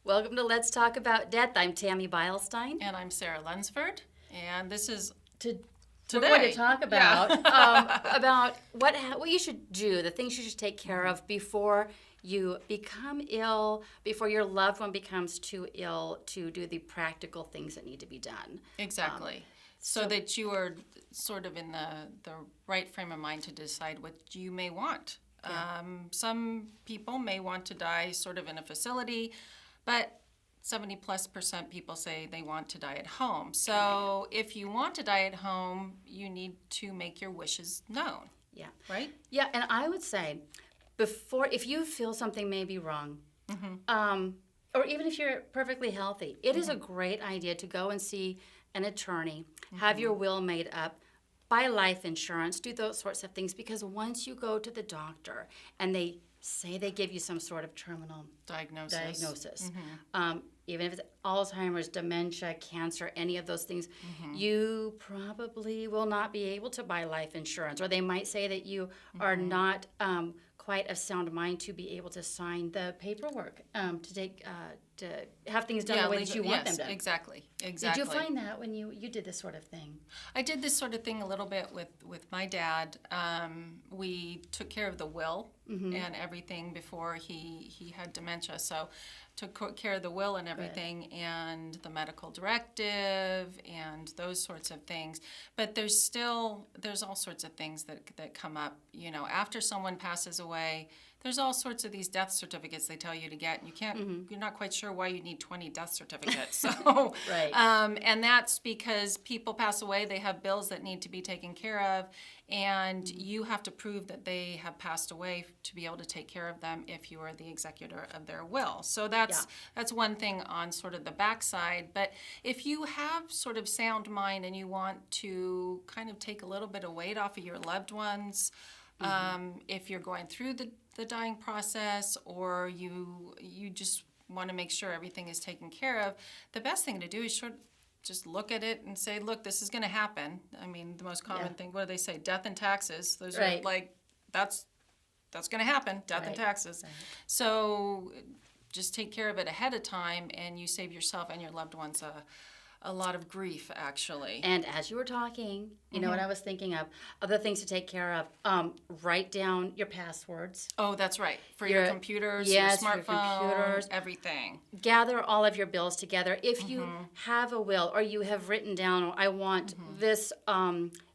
Welcome to Let's Talk About Death. I'm Tammy Beilstein. And I'm Sarah Lunsford. And this is Today. today. We're going to talk about about what you should do, the things you should take care of before you become ill, before your loved one becomes too ill to do the practical things that need to be done. Exactly. So that you are sort of in the right frame of mind to decide what you may want. Yeah. Some people may want to die sort of in a facility, but 70+% people say they want to die at home. So if you want to die at home, you need to make your wishes known. Yeah. Right? Yeah, and I would say if you feel something may be wrong, or even if you're perfectly healthy, it is a great idea to go and see an attorney, have your will made up, buy life insurance, do those sorts of things, because once you go to the doctor and they say they give you some sort of terminal diagnosis, even if it's Alzheimer's, dementia, cancer, any of those things, you probably will not be able to buy life insurance, or they might say that you are not quite of sound mind to be able to sign the paperwork to have things done the way that you want them done. Exactly. Did you find that when you did this sort of thing? I did this sort of thing a little bit with my dad. We took care of the will and everything before he had dementia. So took care of the will and everything and the medical directive and those sorts of things. But there's all sorts of things that come up. You know, after someone passes away, there's all sorts of these death certificates they tell you to get, and you're not quite sure why you need 20 death certificates. So, and that's because people pass away, they have bills that need to be taken care of, and you have to prove that they have passed away to be able to take care of them if you are the executor of their will. So that's one thing on sort of the backside. But if you have sort of sound mind and you want to kind of take a little bit of weight off of your loved ones, if you're going through the dying process, or you just want to make sure everything is taken care of, the best thing to do is just look at it and say, look, this is going to happen. I mean, the most common thing, what do they say? Death and taxes. Those are like, that's going to happen, death and taxes. Right. So just take care of it ahead of time, and you save yourself and your loved ones a lot of grief, actually. And as you were talking, you know what I was thinking of? Other things to take care of. Write down your passwords. Oh, that's right. For your computers, your smartphone, everything. Gather all of your bills together. If you have a will, or you have written down, I want this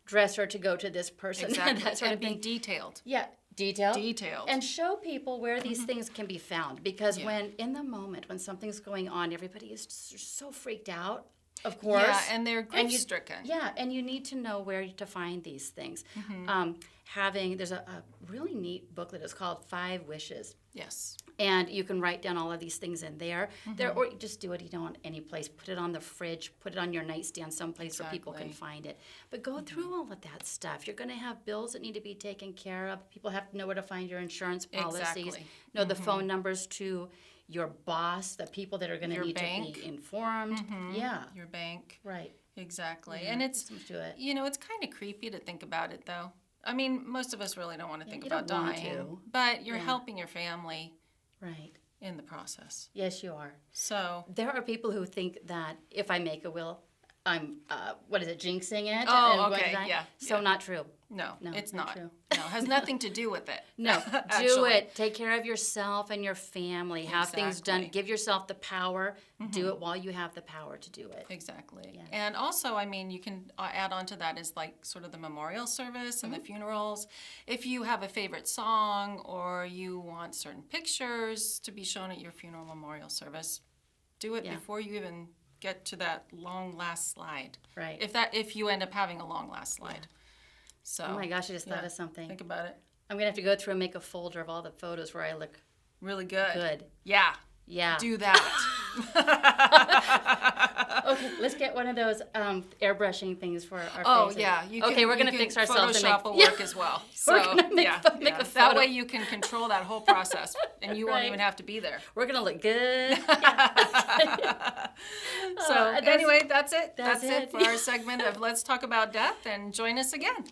dresser to go to this person. Exactly. That sort of thing. thing. Be detailed. Yeah. Detailed. And show people where these things can be found. Because when in the moment, when something's going on, everybody is so freaked out. Of course. Yeah, and they're grief-stricken. Yeah, and you need to know where to find these things. There's a really neat book that is called 5 Wishes. Yes. And you can write down all of these things in there. Or you just do it, any place. Put it on the fridge, put it on your nightstand someplace where people can find it. But go through all of that stuff. You're going to have bills that need to be taken care of. People have to know where to find your insurance policies. Know the phone numbers to your boss, the people that are going to need to be informed. Yeah. Your bank. Right. Exactly. And it's, it's kind of creepy to think about it, though. I mean, most of us really don't want to think about dying. But you're helping your family in the process. Yes, you are. So there are people who think that if I make a will, I'm, jinxing it? Oh, okay, yeah. So not true. No, it's not. True. No, it has nothing to do with it. No, do it. Take care of yourself and your family. Have things done. Give yourself the power. Do it while you have the power to do it. Exactly. Yeah. And also, I mean, you can add on to that is like sort of the memorial service and the funerals. If you have a favorite song, or you want certain pictures to be shown at your funeral memorial service, do it before you even get to that long last slide. Right. If you end up having a long last slide. Yeah. So, oh my gosh, I just thought of something. Think about it. I'm going to have to go through and make a folder of all the photos where I look really good. Good. Yeah. Yeah. Do that. Okay, let's get one of those airbrushing things for our faces. Oh, yeah. We're going to fix ourselves. Photoshop will work as well. So, we're going to make a photo. That way you can control that whole process, and you won't even have to be there. We're going to look good. So, anyway, that's it. That's it for our segment of Let's Talk About Death, and join us again.